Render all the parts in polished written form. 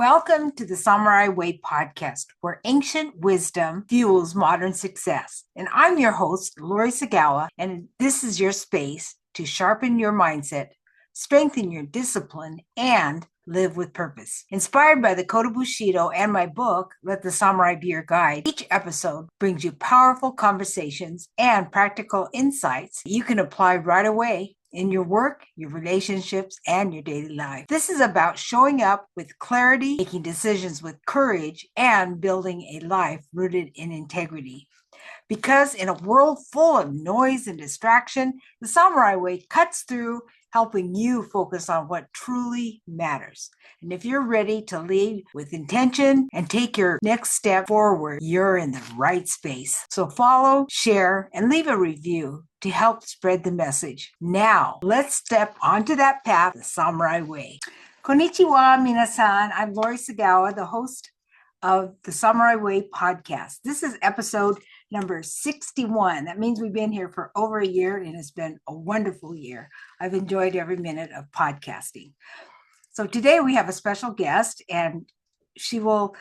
Welcome to the Samurai Way podcast, where ancient wisdom fuels modern success. And I'm your host, Lori Sagawa, and this is your space to sharpen your mindset, strengthen your discipline, and live with purpose. Inspired by the Code of Bushido and my book, Let the Samurai Be Your Guide, each episode brings you powerful conversations and practical insights you can apply right away in your work, your relationships, and your daily life. This is about showing up with clarity, making decisions with courage, and building a life rooted in integrity. Because in a world full of noise and distraction, the Samurai Way cuts through, helping you focus on what truly matters. And if you're ready to lead with intention and take your next step forward, you're in the right space. So follow, share, and leave a review to help spread the message. Now, let's step onto that path, the Samurai Way. Konnichiwa, minasan. I'm Lori Sagawa, the host of the Samurai Way podcast. This is episode number 61. That means we've been here for over a year, and it's been a wonderful year. I've enjoyed every minute of podcasting. So today we have a special guest, and she will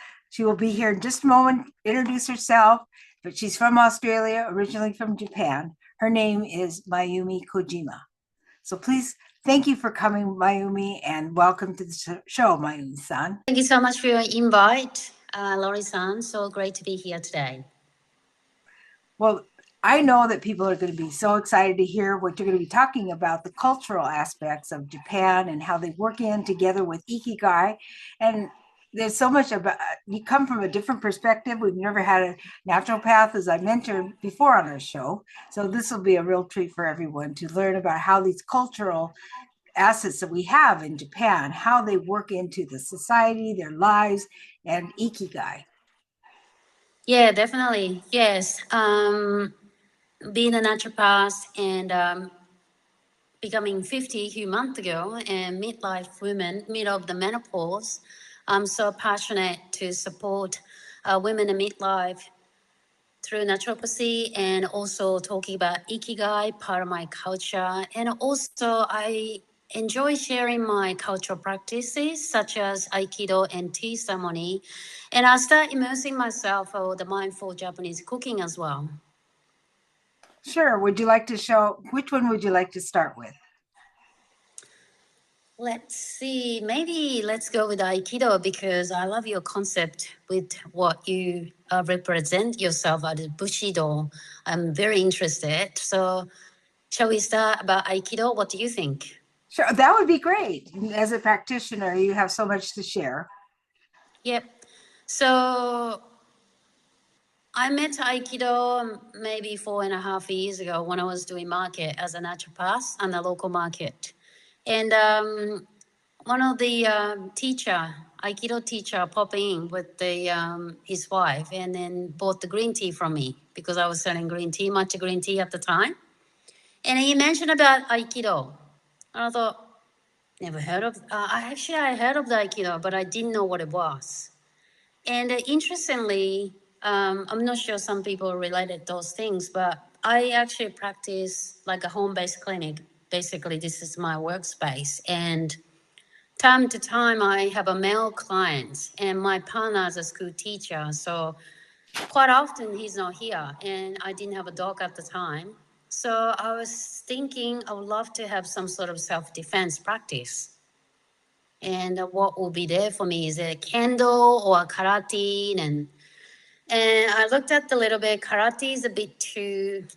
be here in just a moment, introduce herself, but she's from Australia, originally from Japan. Her name is Mayumi Kojima. So please, thank you for coming, Mayumi, and welcome to the show, Mayumi-san. Thank you so much for your invite, Lori-san. So great to be here today. Well, I know that people are going to be so excited to hear what you're going to be talking about, the cultural aspects of Japan and how they work in together with Ikigai. And there's so much about, you come from a different perspective. We've never had a naturopath, as I mentioned before on our show. So this will be a real treat for everyone to learn about how these cultural assets that we have in Japan, how they work into the society, their lives, and Ikigai. Yeah, definitely. Yes. Being a naturopath and becoming 50 a few months ago and midlife women, mid of the menopause, I'm so passionate to support women in midlife through naturopathy and also talking about Ikigai, part of my culture. And also I enjoy sharing my cultural practices such as Aikido and tea ceremony. And I start immersing myself for the mindful Japanese cooking as well. Sure. Would you like to show, which one would you like to start with? Let's see, maybe let's go with Aikido because I love your concept with what you represent yourself as Bushido. I'm very interested. So shall we start about Aikido? What do you think? Sure, that would be great. As a practitioner, you have so much to share. Yep. So I met Aikido maybe 4.5 years ago when I was doing market as a naturopath on the local market. And one of the Aikido teacher popped in with his wife and then bought the green tea from me because I was selling green tea, matcha green tea at the time. And he mentioned about Aikido. And I thought, never heard of, I heard of the Aikido, but I didn't know what it was. And interestingly, I'm not sure some people related those things, but I actually practice like a home-based clinic. Basically, this is my workspace. And time to time, I have a male client, and my partner is a school teacher. So quite often he's not here, and I didn't have a dog at the time. So I was thinking I would love to have some sort of self-defense practice. And what will be there for me is a kendo or karate. And I looked at a little bit. Karate is a bit too,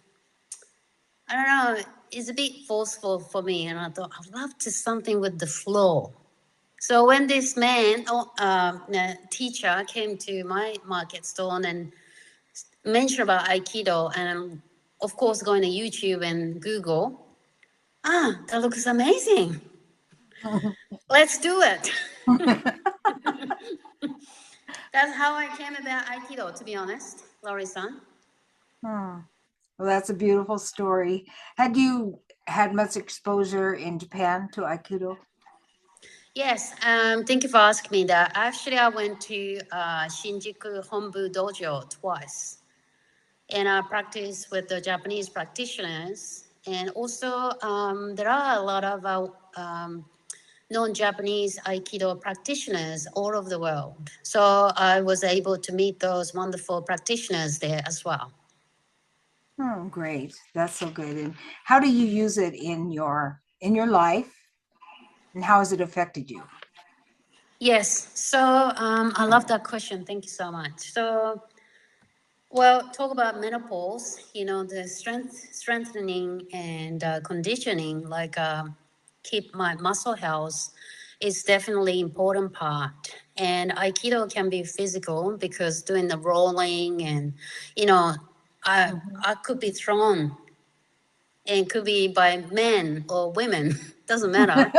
I don't know, it's a bit forceful for me. And I thought, I'd love to something with the flow. So when this man, teacher, came to my market stall and mentioned about Aikido, and I'm, of course, going to YouTube and Google, that looks amazing. Let's do it. That's how I came about Aikido, to be honest, Lori-san. Well, that's a beautiful story. Had you had much exposure in Japan to Aikido? Yes, thank you for asking me that. Actually, I went to Shinjuku Honbu Dojo twice, and I practiced with the Japanese practitioners. And also, there are a lot of non-Japanese Aikido practitioners all over the world. So I was able to meet those wonderful practitioners there as well. Oh, great. That's so good. And how do you use it in your life? And how has it affected you? Yes. So I love that question. Thank you so much. So, well, talk about menopause. You know, the strengthening and conditioning, like keep my muscle health, is definitely important part. And Aikido can be physical because doing the rolling and, you know, I could be thrown and could be by men or women, doesn't matter.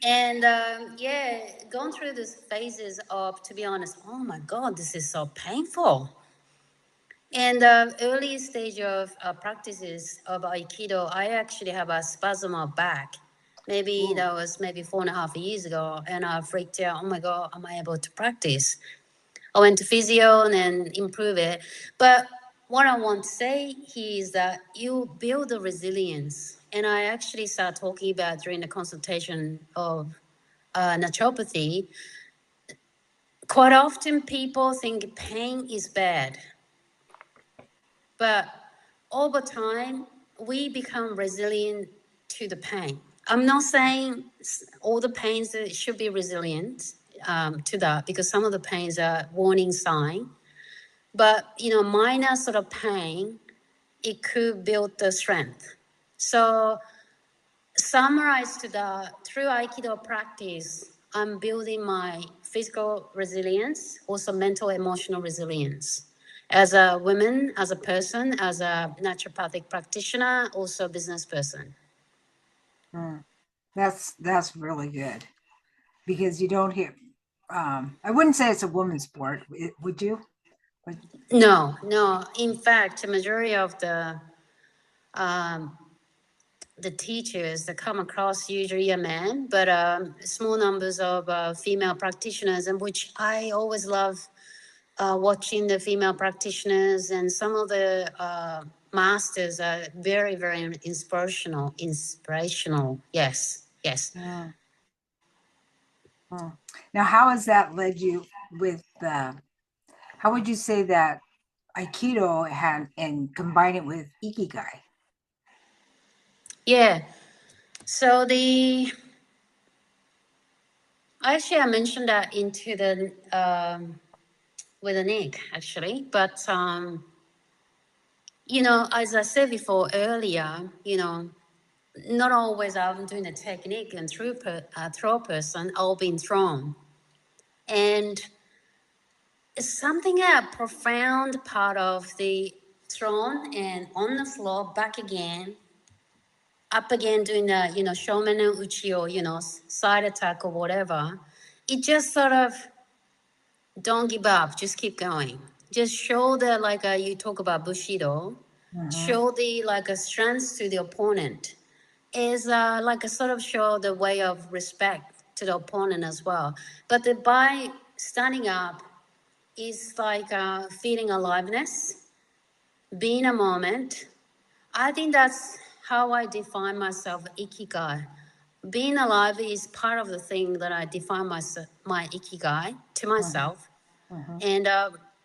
And yeah, going through these phases of, to be honest, oh my God, this is so painful. And early stage of practices of Aikido, I actually have a spasm of back. Maybe that was maybe 4.5 years ago, and I freaked out. Oh my God, am I able to practice? I went to physio and then improve it. But what I want to say here is that you build the resilience. And I actually start talking about during the consultation of naturopathy. Quite often people think pain is bad, but over time we become resilient to the pain. I'm not saying all the pains should be resilient to that, because some of the pains are warning sign. But you know, minor sort of pain, it could build the strength. So summarize to that, through Aikido practice, I'm building my physical resilience, also mental, emotional resilience. As a woman, as a person, as a naturopathic practitioner, also a business person. That's really good, because you don't hear. I wouldn't say it's a woman's sport, would you? But, No, no. In fact, the majority of the teachers that come across usually are men, but small numbers of female practitioners, and which I always love watching the female practitioners, and some of the masters are very, very inspirational. Inspirational, yes, yes. now, how has that led you with? How would you say that Aikido had and combine it with Ikigai? Yeah. So actually I mentioned that into the with the Nick actually, but you know, as I said before earlier, you know, not always I'm doing a technique and throw person, I'll be thrown. And something a profound part of the thrown and on the floor, back again, up again, doing the, you know, shomen and uchi, or, you know, side attack or whatever. It just sort of, don't give up, just keep going. Just show the, like you talk about Bushido, show the like a strength to the opponent, is like a sort of show the way of respect to the opponent as well. But by standing up is like feeling aliveness, being a moment. I think that's how I define myself, Ikigai. Being alive is part of the thing that I define my Ikigai to myself. And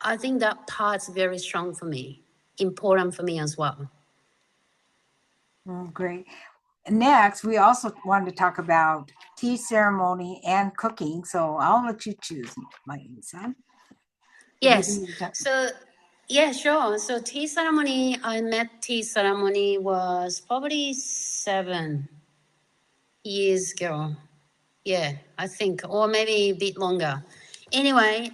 I think that part's very strong for me, important for me as well. Great. Next, we also wanted to talk about tea ceremony and cooking. So I'll let you choose, Mayumi-san. Yes. So, yeah, sure. So tea ceremony, I met tea ceremony was probably 7 years ago. Yeah, I think, or maybe a bit longer. Anyway,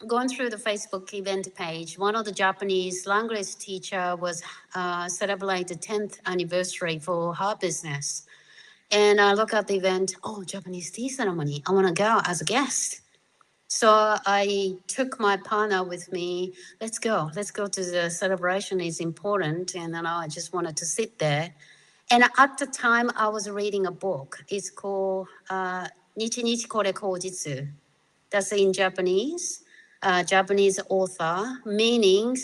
going through the Facebook event page, one of the Japanese language teacher was celebrate the 10th anniversary for her business. And I look at the event, oh, Japanese tea ceremony. I want to go as a guest. So I took my partner with me. Let's go to the celebration. It's important. And then I just wanted to sit there. And at the time, I was reading a book. It's called Nichi Nichi Kore Kojitsu. That's in Japanese author, meaning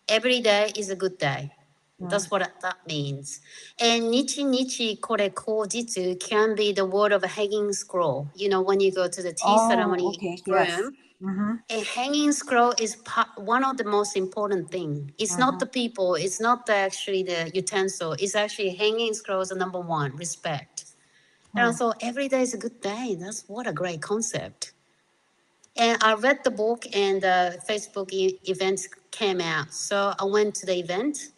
every day is a good day. That's what that means. And nichi nichi kore kojitsu can be the word of a hanging scroll. You know, when you go to the tea ceremony Okay. Yes. room, a hanging scroll is one of the most important thing. It's not the people, it's not actually the utensil. It's actually hanging scrolls are number one, respect. And I thought every day is a good day. That's what a great concept. And I read the book and the Facebook events came out. So I went to the event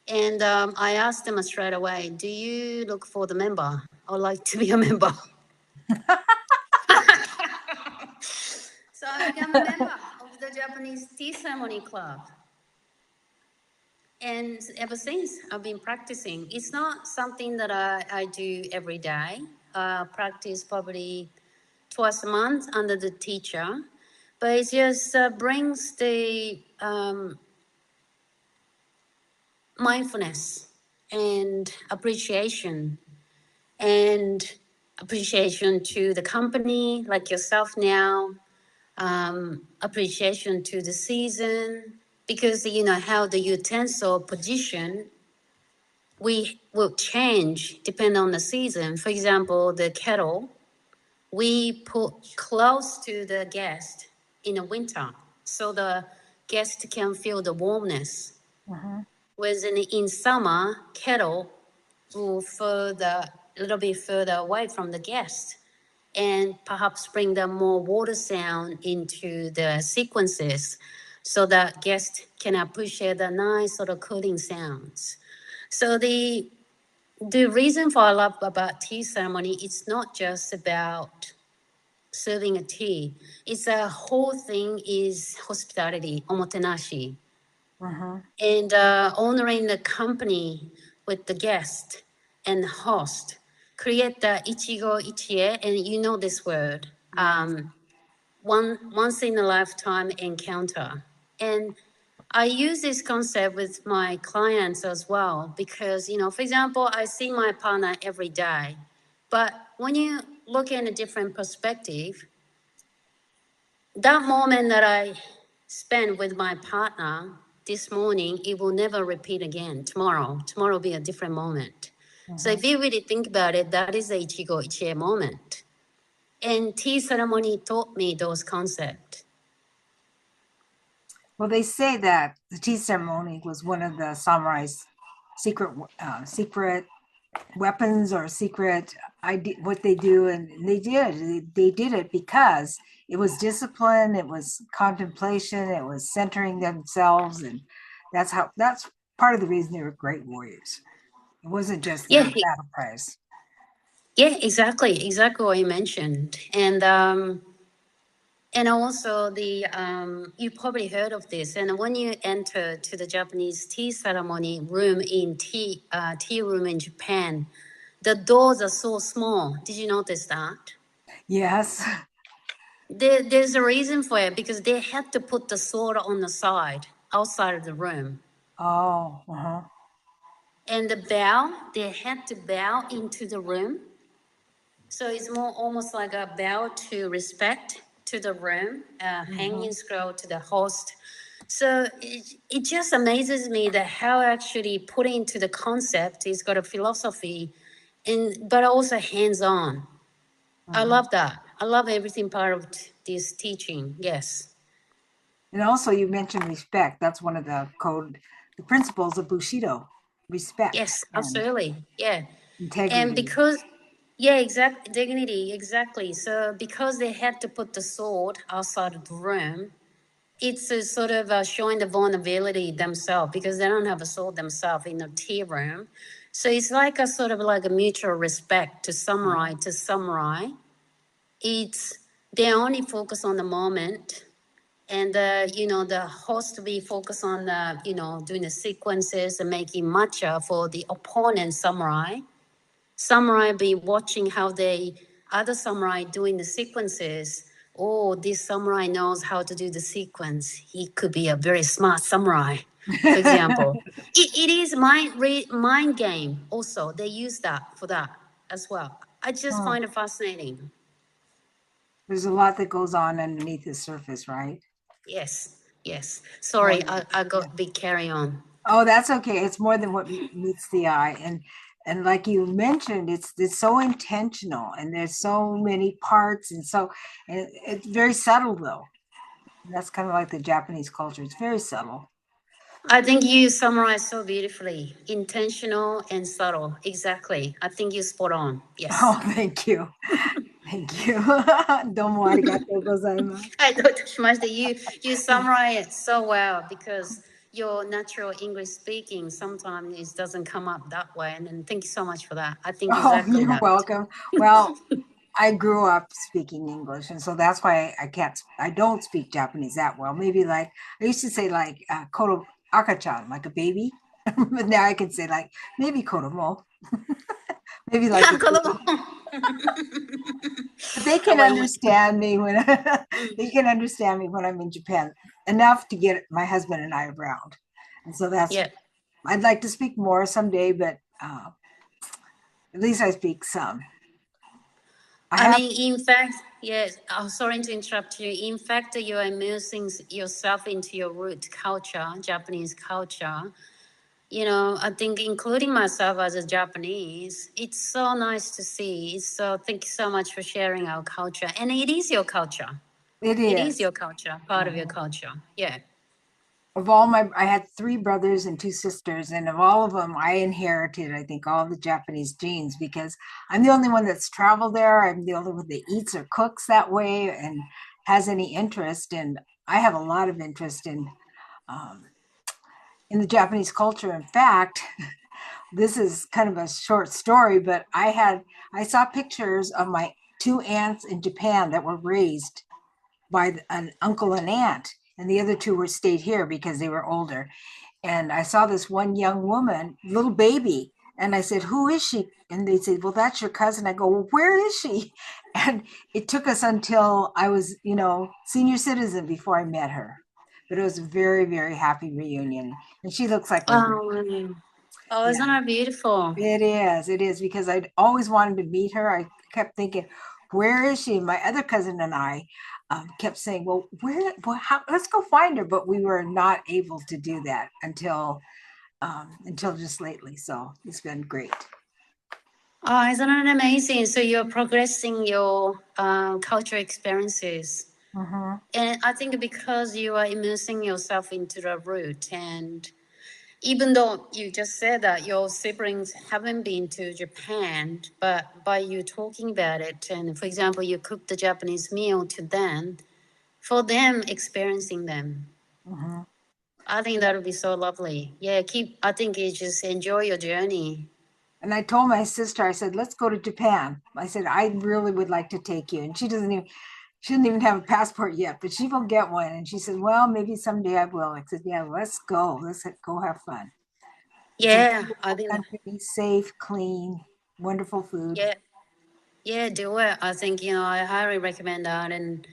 and I asked them straight away, do you look for the member? I would like to be a member. So I became a member of the Japanese Tea Ceremony Club. And ever since, I've been practicing. It's not something that I do every day. Practice probably twice a month under the teacher. But it just brings the mindfulness and appreciation to the company like yourself now, appreciation to the season, because you know how the utensil position we will change depending on the season. For example, the kettle we put close to the guest in the winter so the guest can feel the warmness. Whereas in summer, kettle will further a little bit further away from the guest and perhaps bring the more water sound into the sequences so that guest can appreciate the nice sort of cooling sounds. So the reason for I love about tea ceremony, it's not just about serving a tea. It's a whole thing is hospitality, omotenashi, and honoring the company with the guest and host. Create the ichigo ichie, and you know this word. Once in a lifetime encounter. And I use this concept with my clients as well because, you know, for example, I see my partner every day. But when you look in a different perspective, that moment that I spent with my partner this morning, it will never repeat again tomorrow. Tomorrow will be a different moment. So if you really think about it, that is the Ichigo Ichie moment. And tea ceremony taught me those concepts. Well, they say that the tea ceremony was one of the samurai's secret weapons or secret what they do, and they did it because it was discipline, it was contemplation, it was centering themselves, and that's part of the reason they were great warriors. It wasn't just the Yeah, battle prize. yeah, exactly what you mentioned, and also the you probably heard of this. And when you enter to the Japanese tea ceremony room in tea room in Japan, the doors are so small. Did you notice that? Yes. There's a reason for it because they had to put the sword on the side outside of the room. Oh, And they had to bow into the room. So it's more almost like a bow to respect to the room, hanging scroll to the host. So it just amazes me that how actually putting into the concept is got a philosophy, but also hands-on. I love that. I love everything part of this teaching. Yes. and also you mentioned respect. That's one of the principles of Bushido: respect Yes, and absolutely. Yeah. And integrity. because, yeah, exact dignity, exactly. So because they had to put the sword outside of the room, it's a sort of showing the vulnerability themselves because they don't have a sword themselves in the tea room. So it's like a sort of like a mutual respect to samurai to samurai. It's they only focus on the moment, and you know the host will be focused on you know doing the sequences and making matcha for the opponent samurai. Samurai be watching how they other samurai doing the sequences. Oh, this samurai knows how to do the sequence. He could be a very smart samurai, for example. It is mind game also. They use that for that as well. I just find it fascinating. There's a lot that goes on underneath the surface, right? Yes, yes. More Sorry, than I got big carry on. Oh, that's okay. It's more than what meets the eye. And like you mentioned, it's so intentional and there's so many parts and it's very subtle though. That's kind of like the Japanese culture. It's very subtle. I think you summarized so beautifully. Intentional and subtle. Exactly. I think you spot on. Oh, Yes. thank you. Thank you. Domo arigatou gozaimasu. I don't touch much that you summarize it so well because your natural English speaking sometimes it doesn't come up that way. And then thank you so much for that. I think Oh, exactly you're that. welcome. Well, I grew up speaking English, and so that's why I don't speak Japanese that well. Maybe like I used to say like koto akachan, like a baby. But now I can say like maybe kodomo, maybe like Yeah, a baby. But they I can went, understand me when mm, they can understand me when I'm in Japan enough to get my husband and I around. And so that's yeah. I'd like to speak more someday, but at least I speak some. I I have mean, in fact, yes, I'm sorry to interrupt you. In fact, you are immersing yourself into your root culture, Japanese culture. You know, I think including myself as a Japanese, it's so nice to see. So thank you so much for sharing our culture. And it is your culture. it It is is. your culture, part of your Mhm. culture. Yeah. Of all my I had three brothers and two sisters, and of all of them I inherited I think all the Japanese genes because I'm the only one that's traveled there. I'm the only one that eats or cooks that way and has any interest, and I have a lot of interest um, in the Japanese culture. In fact, this is kind of a short story, but I saw pictures of my two aunts in Japan that were raised by an uncle and aunt, and the other two were stayed here because they were older. And I saw this one young woman, little baby, and I said, "Who is she?" And they said, "Well, that's your cousin." I go, "Well, where is she?" And it took us until I was, senior citizen before I met her. But it was a very, very happy reunion. And she looks like my grand. Oh, oh, Yeah, isn't that beautiful? it is. It is because I'd always wanted to meet her. I kept thinking, "Where is she?" My other cousin and I kept saying, "Well, where? Well, how, let's go find her." But we were not able to do that until just lately. So it's been great. Oh, isn't that amazing? So you're progressing your cultural experiences. Hmm. And I think because you are immersing yourself into the root, and even though you just said that your siblings haven't been to Japan, but by you talking about it, and for example, you cook the Japanese meal to them, for them experiencing them, Hmm. I think that would be so lovely. Yeah, I think you just enjoy your journey. And I told my sister, I said, "Let's go to Japan." I said, "I really would like to take you." And she doesn't even have a passport yet, but she will get one. And she said, "Well, maybe someday I will." I said, "Yeah, let's go. Let's go have fun." It's a Yeah, I wonderful think, country, safe, clean, wonderful food. yeah, yeah, do it. I think, I highly recommend that. And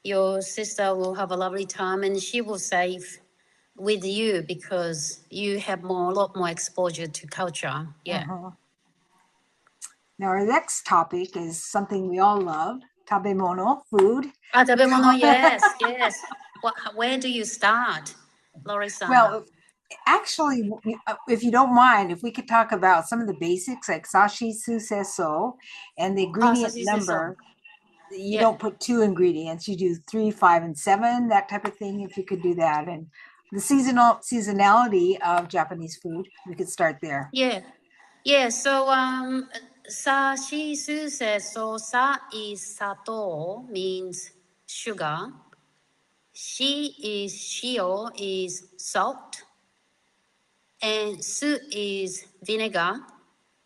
your sister will have a lovely time and she will save with you because you have a lot more exposure to culture. Yeah. Mhm. Now, our next topic is something we all love, tabemono, food. Ah, 食べ物, yes, yes. Where do you start, Lori-san? Well, actually, if you don't mind, if we could talk about some of the basics like sashi su so and the Ah, ingredient さしすせそ. number. You Yeah. don't put two ingredients, you do 3, 5, and 7, that type of thing. If you could do that, and the seasonality of Japanese food, we could start there. Yeah. Yeah. So, sa sa is sato means sugar. Shi is shio is salt. And su is vinegar.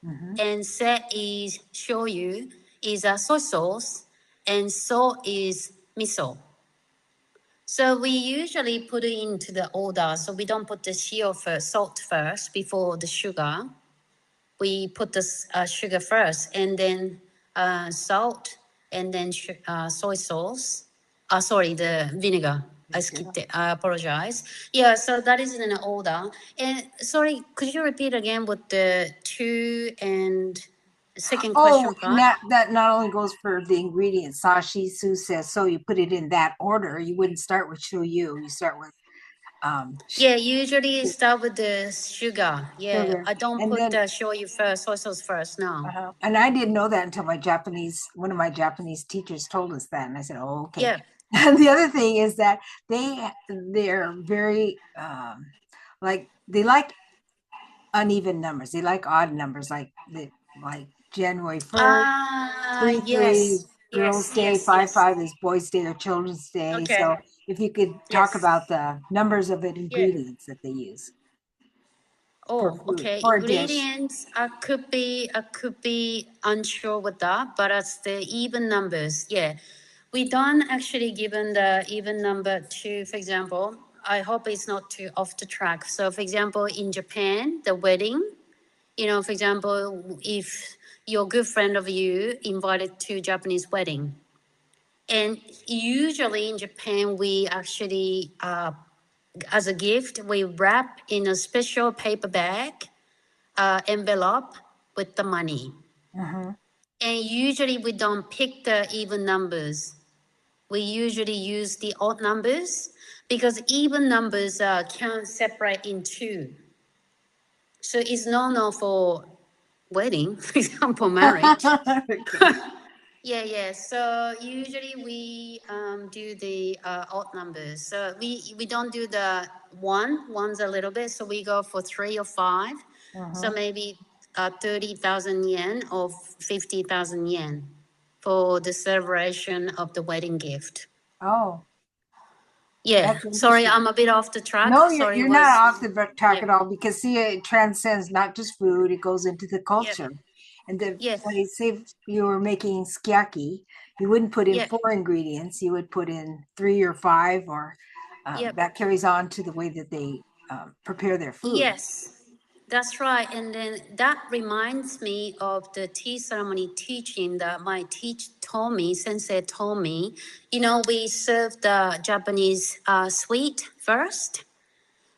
Hmm. And se is shoyu is a soy sauce. And so is miso. So we usually put it into the order. So we don't put the shio first, salt first before the sugar. We put the sugar first and then salt and then soy sauce. Sorry, the vinegar. I skipped it. I apologize. Yeah, so that is in an order. And sorry, could you repeat again with the two and second Oh, question and part? that not only goes for the ingredients. Sashi su says so. You put it in that order. You wouldn't start with shoyu. You start with Yeah, usually start with the sugar. Yeah, sugar, I don't and put then the shoyu first, soy sauce first. No. and I didn't know that until one of my Japanese teachers told us that, and I said, "Oh, okay." Yeah. And the other thing is that they're very like they like uneven numbers. They like odd numbers, like January 1st, 3/3 Yes. is Girls' Yes. Day, Yes. 5/5 Yes. is Boys' Day or Children's Day. Okay. So if you could talk Yes. about the numbers of Yeah. ingredients that they use for Oh, food, okay. for a dish. Ingredients, I could be unsure with that, but it's the even numbers. Yeah, we don't actually given the even number to, for example. I hope it's not too off the track. So, for example, in Japan, the wedding, for example, if your good friend of you invited to Japanese wedding, and usually in Japan, we actually, as a gift, we wrap in a special paper bag envelope with the money. Mm-hmm. And usually we don't pick the even numbers. We usually use the odd numbers because even numbers can separate in two. So it's no for wedding, for example, marriage. Okay. Yeah, yeah. So usually we do the odd numbers. So we don't do the one's a little bit. So we go for 3 or 5. So Mm-hmm. maybe 30,000 yen or 50,000 yen for the celebration of the wedding gift. Oh, Yeah. that's Sorry, interesting. I'm a bit off the track. No, Sorry, you're it not was. off the track Yeah. at all because see, it transcends not just food; it goes into the Yep. culture. And Yes. when you say if you were making sukiyaki, you wouldn't put in Yeah. 4 ingredients; you would put in 3 or 5, or Yep. that carries on to the way that they prepare their food. Yes, that's right. And then that reminds me of the tea ceremony teaching that my sensei told me. We serve the Japanese sweet first.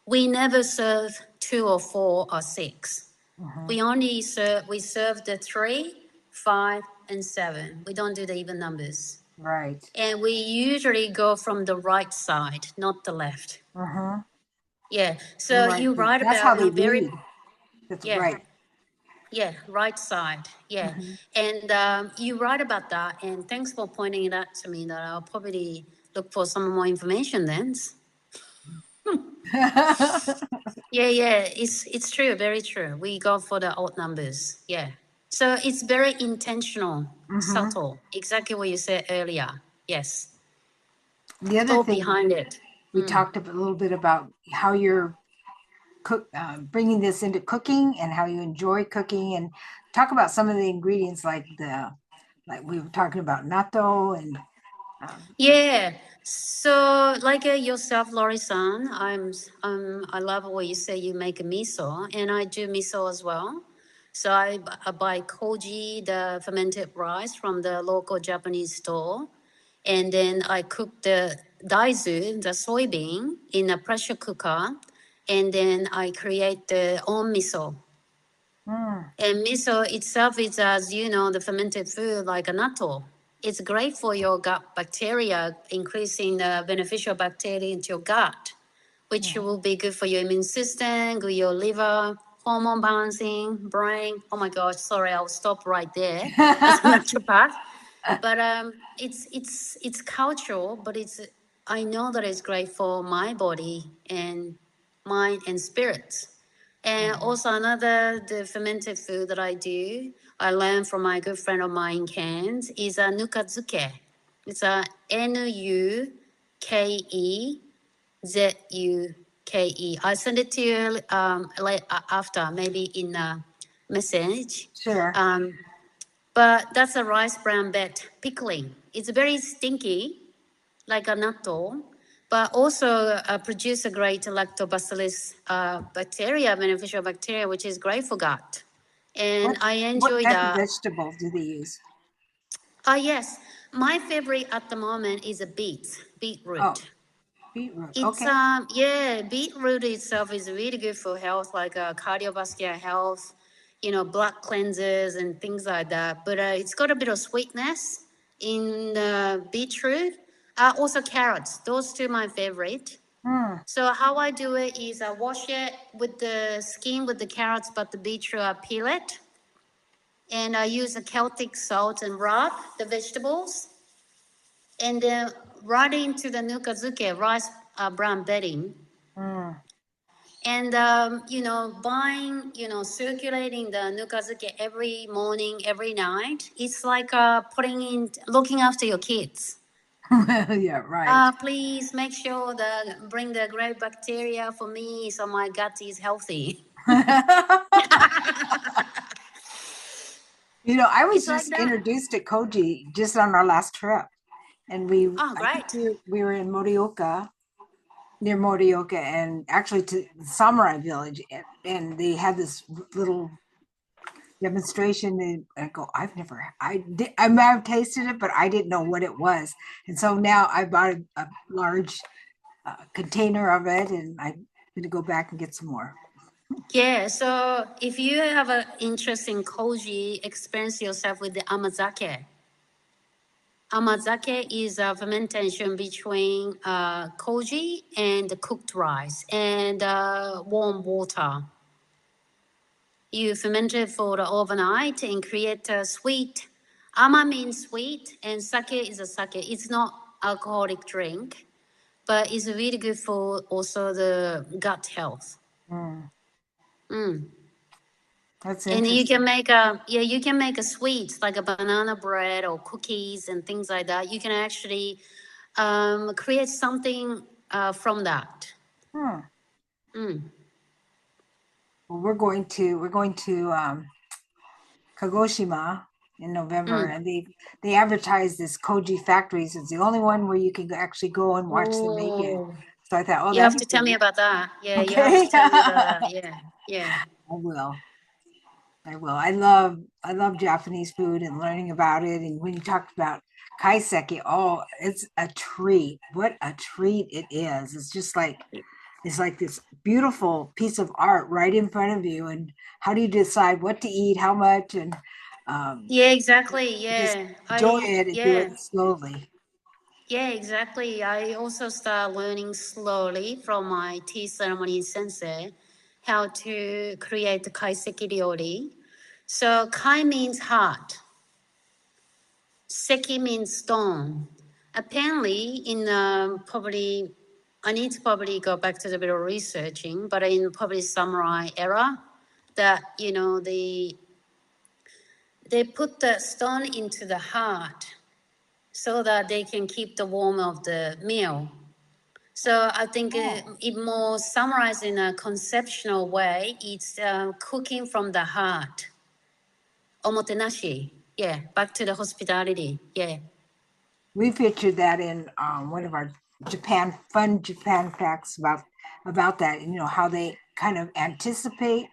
We never serve 2 or 4 or 6. Hmm. We serve the 3, 5, and 7. We don't do the even numbers. Right. And we usually go from the right side, not the left. Hmm. Yeah. The So right. you write That's how about they me very, read. That's yeah. right. Yeah, right side. Yeah. Hmm. And you write about that. And thanks for pointing it out to me that I'll probably look for some more information then. Yeah, yeah. It's true, very true. We go for the odd numbers. Yeah. So it's very intentional, Hmm. subtle. Exactly what you said earlier. Yes. The other Thought thing behind it. we talked a little bit about how you're bringing this into cooking and how you enjoy cooking, and talk about some of the ingredients like we were talking about natto and um, Yeah. So, like yourself, Lori-san, I love what you say. You make a miso, and I do miso as well. So I buy koji, the fermented rice from the local Japanese store, and then I cook the daizu, the soybean, in a pressure cooker, and then I create the own miso. mm, And miso itself is, as you know, the fermented food like a natto. It's great for your gut bacteria, increasing the beneficial bacteria into your gut, which mhm. will be good for your immune system, good your liver, hormone balancing, brain. Oh my gosh, sorry, I'll stop right there as a naturopath. But it's cultural, but I know that it's great for my body and mind and spirit. And Mhm. also another the fermented food that I do, I learned from my good friend of mine in Cairns, is a nukazuke. It's a Nukazuke. I send it to you after, maybe in a message. Sure. Um, but that's a rice brown bed pickling. It's very stinky, like a natto, but also produce a great lactobacillus beneficial bacteria, which is great for gut. And what I what enjoy type of that. vegetable do they use? Yes, my favorite at the moment is a Oh, beetroot. beetroot. It's Okay. yeah, beetroot itself is really good for health, like cardiovascular health, blood cleanses and things like that. But it's got a bit of sweetness in beetroot. Also carrots. Those two my favorite. So how I do it is I wash it with the skin with the carrots, but the beetroot I peel it. And I use a Celtic salt and rub the vegetables. And then right into the nukazuke, rice brown bedding. And, buying, circulating the nukazuke every morning, every night, it's like looking after your kids. Yeah, right. Please make sure that bring the great bacteria for me so my gut is healthy. I was It's like just that. introduced to Koji just on our last trip. And Oh, I think right. we were in Morioka, near Morioka, and actually to the Samurai Village. And they had this little demonstration. And I go, I might have tasted it, but I didn't know what it was. And so now I bought a large container of it, and I'm going to go back and get some more. Yeah, so if you have an interest in koji, experience yourself with the amazake. Amazake is a fermentation between koji and cooked rice and warm water. You ferment it for the overnight and create a sweet. Ama means sweet, and sake is a sake. It's not alcoholic drink, but it's really good for also the gut health. That's And you interesting. can make a sweet like a banana bread or cookies and things like that. You can actually create something from that. Well, we're going to Kagoshima in November, and they advertise this koji factories. It's the only one where you can actually go and watch them make it. Oh, So I thought, oh, you have that'd to be tell me cool. about that. Yeah, you have to Okay. tell me about that. Yeah, yeah. I will. I will. I love Japanese food and learning about it. And when you talked about kaiseki, oh, it's a treat. What a treat it is. It's like this beautiful piece of art right in front of you. And how do you decide what to eat, how much, and um, Yeah, exactly. just Yeah, enjoy it and do it slowly. yeah, exactly. I also start learning slowly from my tea ceremony sensei how to create the kaiseki ryori. So kai means heart. Seki means stone. Apparently, probably, I need to probably go back to the bit of researching, but in probably samurai era, that they put the stone into the heart so that they can keep the warmth of the meal. So I think it more summarized in a conceptual way. It's cooking from the heart. Omotenashi. Yeah, back to the hospitality. Yeah. We featured that in one of our fun Japan facts about that. How they kind of anticipate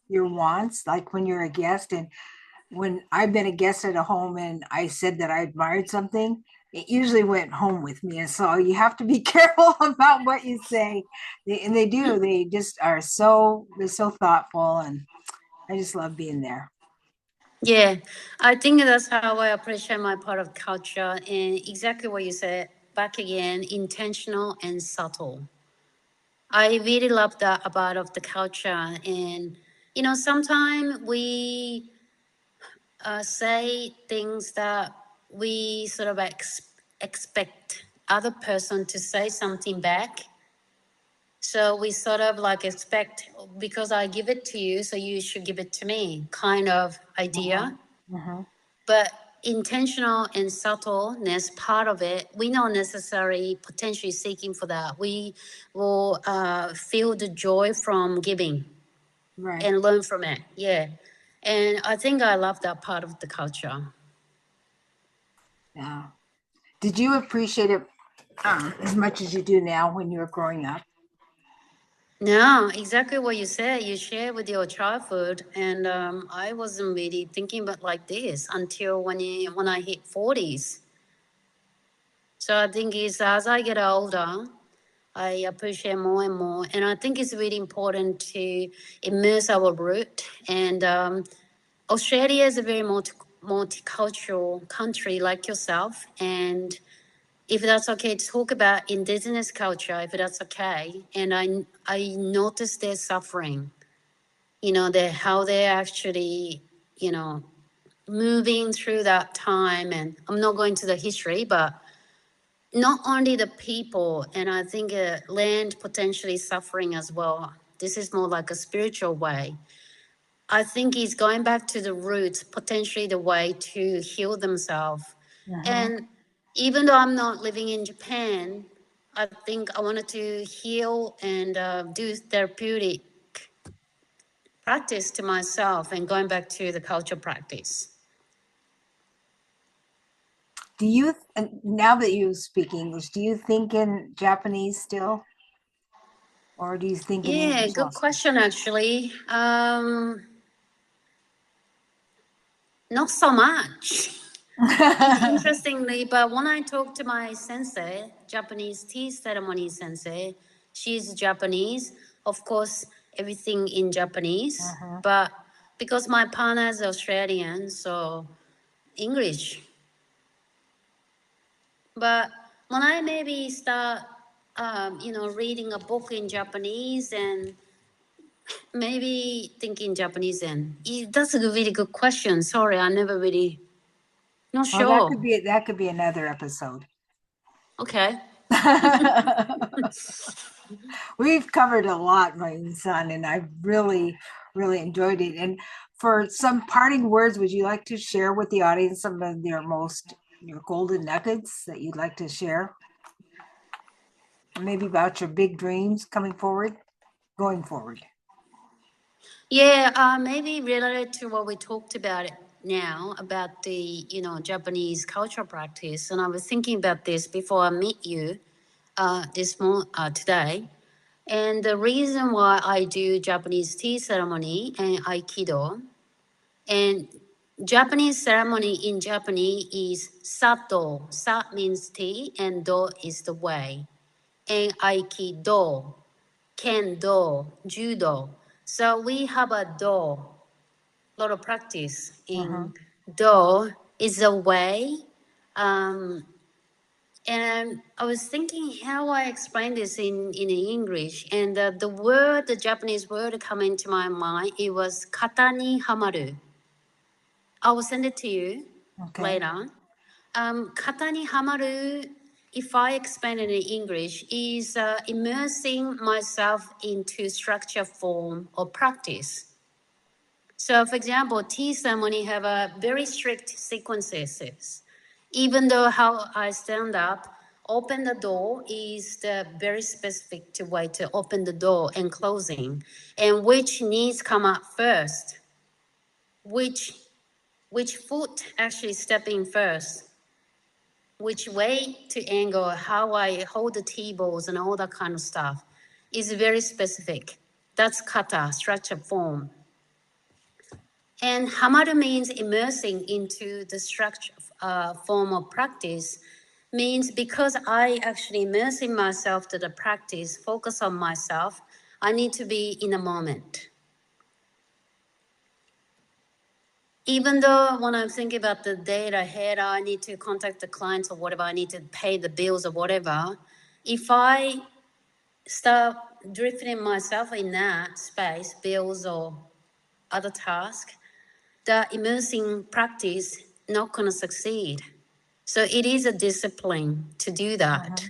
your wants, like when you're a guest. And when I've been a guest at a home and I said that I admired something, it usually went home with me. And so you have to be careful about what you say. They do. They just are they're so thoughtful, and I just love being there. Yeah, I think that's how I appreciate my part of culture and exactly what you said. Back again, intentional and subtle. I really love that about of the culture, and sometimes we say things that we sort of expect other person to say something back. So we sort of like expect because I give it to you, so you should give it to me, kind of idea. Mm-hmm. But intentional and subtleness part of it, we not necessarily potentially seeking for that. We will feel the joy from giving Right. and learn from it. Yeah. And I think I love that part of the culture. Yeah. Did you appreciate it as much as you do now when you were growing up? No, exactly what you said. You share with your childhood, and I wasn't really thinking about like this until when I hit 40s. So I think it's as I get older, I appreciate more and more. And I think it's really important to immerse our root. And Australia is a very multicultural country like yourself. And if that's okay, to talk about indigenous culture, if that's okay. And I noticed their suffering, how they're actually, moving through that time. And I'm not going to the history, but not only the people, and I think land potentially suffering as well. This is more like a spiritual way. I think it's going back to the roots, potentially the way to heal themselves. And even though I'm not living in Japan, I think I wanted to heal and do therapeutic practice to myself and going back to the culture practice. Do you, now that you speak English, do you think in Japanese still? Or do you think in Yeah, English good also? question, actually. Not so much. Interestingly, but when I talk to my sensei, Japanese tea ceremony sensei, she's Japanese. Of course, everything in Japanese. But because my partner is Australian, so English. But when I maybe start, reading a book in Japanese and maybe thinking Japanese, and that's a really good question. Sorry, I never really, not Well, sure. that could be another episode. Okay. We've covered a lot, my son, and I've really, really enjoyed it. And for some parting words, would you like to share with the audience some of your golden nuggets that you'd like to share? Maybe about your big dreams going forward. Yeah, maybe related to what we talked about now about the Japanese cultural practice, and I was thinking about this before I meet you today, and the reason why I do Japanese tea ceremony and Aikido, and Japanese ceremony in Japanese is sato. Sa means tea, and do is the way, and Aikido, kendo, judo. So we have a do, lot of practice in do is a way. And I was thinking how I explain this in English, and the Japanese word come into my mind, it was kata ni hamaru. I will send it to you later. Kata ni hamaru, if I explain it in English, is immersing myself into structure, form, or practice. So, for example, tea ceremony have a very strict sequences. Even though how I stand up, open the door is the very specific to way to open the door and closing, and which needs come up first, which foot actually stepping first, which way to angle, how I hold the tea bowls and all that kind of stuff is very specific. That's kata, structure, form. And hamaru means immersing into the structure form of practice, means because I actually immersing myself to the practice, focus on myself, I need to be in a moment. Even though when I'm thinking about the day ahead, I need to contact the clients or whatever, I need to pay the bills or whatever, if I start drifting myself in that space, bills or other tasks, the immersing practice not going to succeed. So it is a discipline to do that.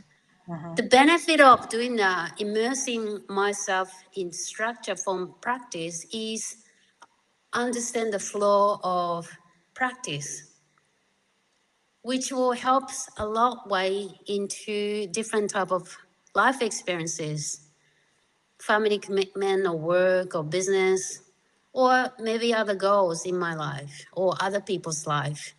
The benefit of doing that, immersing myself in structure form practice, is understand the flow of practice, which will help a lot way into different type of life experiences, family commitment or work or business, or maybe other goals in my life or other people's life.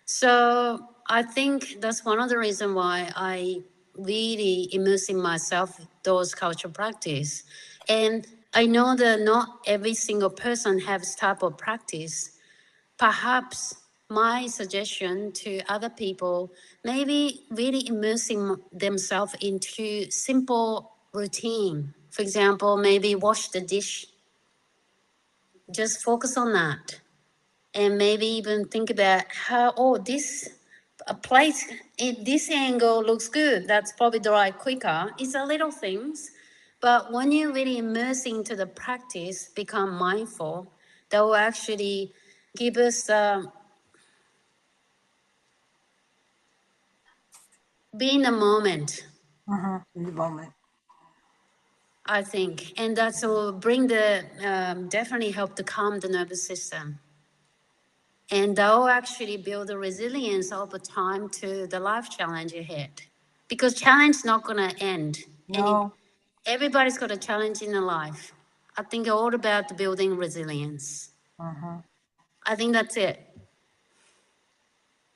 So I think that's one of the reasons why I really immersing myself those cultural practice. And I know that not every single person has type of practice. Perhaps my suggestion to other people, maybe really immersing themselves into simple routine. For example, maybe wash the dish. Just focus on that. And maybe even think about how, this a plate at this angle looks good. That's probably dry quicker. It's a little things. But when you really immerse into the practice, become mindful, that will actually give us be in the moment, in the moment. I think. And that's will bring the, definitely help to calm the nervous system. And that will actually build the resilience over time to the life challenge ahead. Because challenge is not going to end. No. Everybody's got a challenge in their life. I think all about building resilience. I think that's it.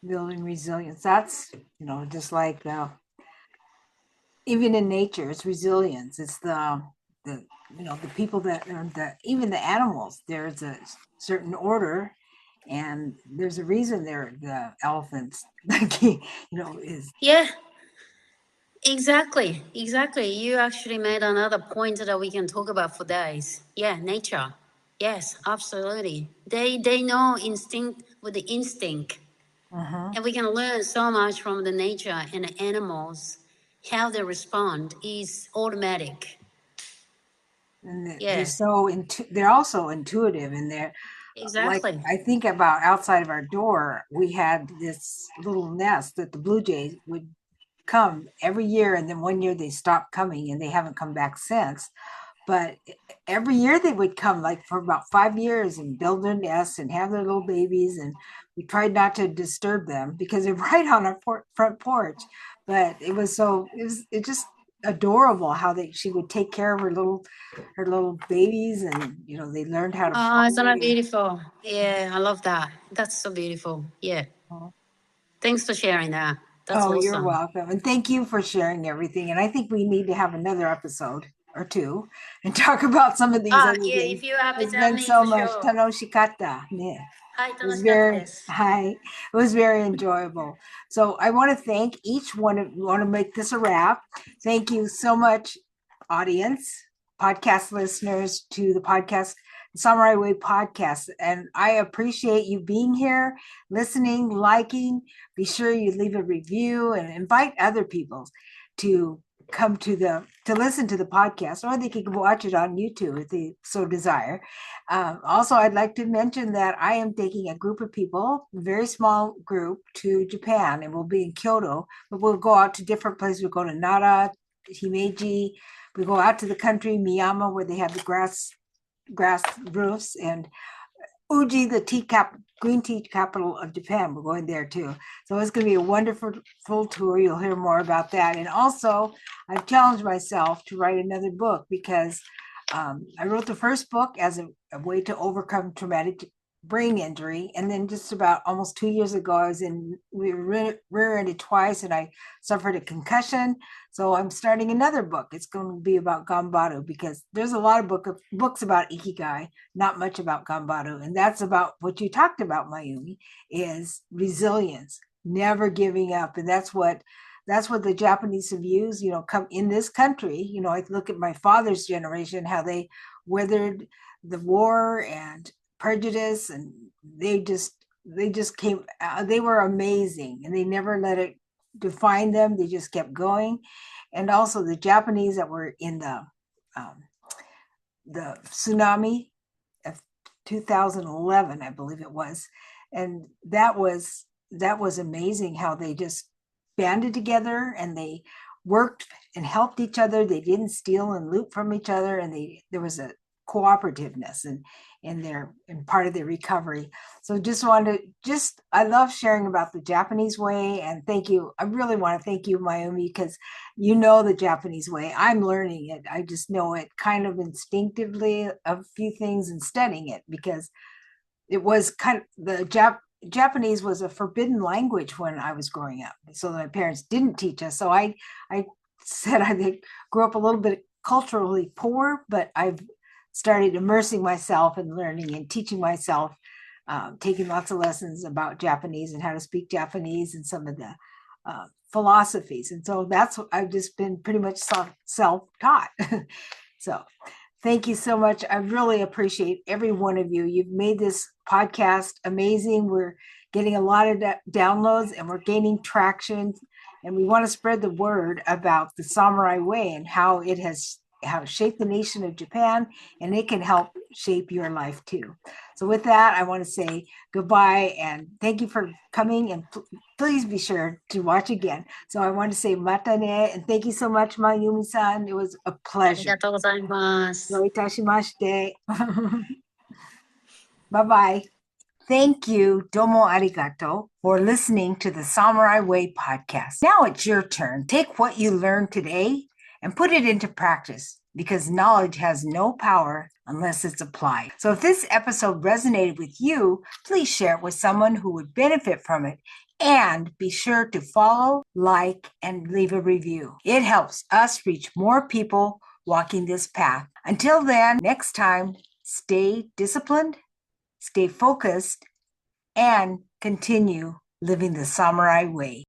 Building resilience. That's, just like even in nature, it's resilience. It's the people that are even the animals. There's a certain order, and there's a reason they're the elephants. Is Yeah, exactly. You actually made another point that we can talk about for days. Yeah, nature. Yes, absolutely. They know instinct with the instinct. And we can learn so much from the nature and the animals. How they respond is automatic. and they're Yeah, they're also intuitive, and they're like, exactly. I think about outside of our door, we had this little nest that the blue jays would come every year, and then one year they stopped coming and they haven't come back since. But every year they would come, like for about 5 years, and build their nests and have their little babies. And we tried not to disturb them because they're right on our front porch. But it just adorable how she would take care of her little babies, and they learned how to Oh, isn't that play. beautiful? Yeah, I love that. That's so beautiful. Yeah. Thanks for sharing that. That's Oh, you're awesome. welcome. And thank you for sharing everything. And I think we need to have another episode or two and talk about some of these other Yeah, things. if you have the It's been time, so for much. sure. Tanoshikata. Yeah. Hi, It was 楽しかったveryです。hi. It was very enjoyable. So I want to thank each one of you. Want to make this a wrap. Thank you so much, audience, podcast listeners, to the podcast Samurai Way podcast. And I appreciate you being here, listening, liking. Be sure you leave a review and invite other people to come to listen to the podcast, or they can watch it on YouTube if they so desire. Also, I'd like to mention that I am taking a group of people, a very small group, to Japan, and we'll be in Kyoto, but we'll go out to different places. We'll go to Nara, Himeji. We go out to the country, Miyama, where they have the grass roofs, and Uji, the green tea capital of Japan. We're going there too. So it's going to be a wonderful full tour. You'll hear more about that. And also, I've challenged myself to write another book because I wrote the first book as a way to overcome traumatic brain injury. And then just about almost 2 years ago, we were rear-ended twice, and I suffered a concussion. So I'm starting another book. It's going to be about Gambaru, because there's a lot of books about Ikigai, not much about Gambaru. And that's about what you talked about, Mayumi, is resilience, never giving up. And that's what the Japanese have used, come in this country. I look at my father's generation, how they weathered the war and prejudice, and they just came, they were amazing, and they never let it define them. They just kept going. And also the Japanese that were in the tsunami of 2011, I believe it was. And that was amazing how they just banded together, and they worked and helped each other. They didn't steal and loot from each other, and there was a cooperativeness in part of their recovery. So I love sharing about the Japanese way. And thank you. I really want to thank you, Mayumi, because the Japanese way. I'm learning it. I just know it kind of instinctively, a few things, and studying it, because it was kind of Japanese was a forbidden language when I was growing up. So my parents didn't teach us. So I said I grew up a little bit culturally poor, but I've started immersing myself and learning and teaching myself, taking lots of lessons about Japanese and how to speak Japanese and some of the philosophies. And so that's what I've just been pretty much self-taught. So thank you so much. I really appreciate every one of you. You've made this podcast amazing. We're getting a lot of downloads, and we're gaining traction. And we want to spread the word about the samurai way and how it has shaped the nation of Japan, and it can help shape your life too. So with that, I want to say goodbye and thank you for coming, and please be sure to watch again. So I want to say mata ne, and thank you so much, Mayumi-san. It was a あり pleasure. がとうございます。どういたしまして。Bye-bye. Thank you, domo arigato, for listening to the Samurai Way podcast. Now it's your turn. Take what you learned today and put it into practice, because knowledge has no power unless it's applied. So if this episode resonated with you, please share it with someone who would benefit from it. And be sure to follow, like, and leave a review. It helps us reach more people walking this path. Until then, next time, stay disciplined, stay focused, and continue living the samurai way.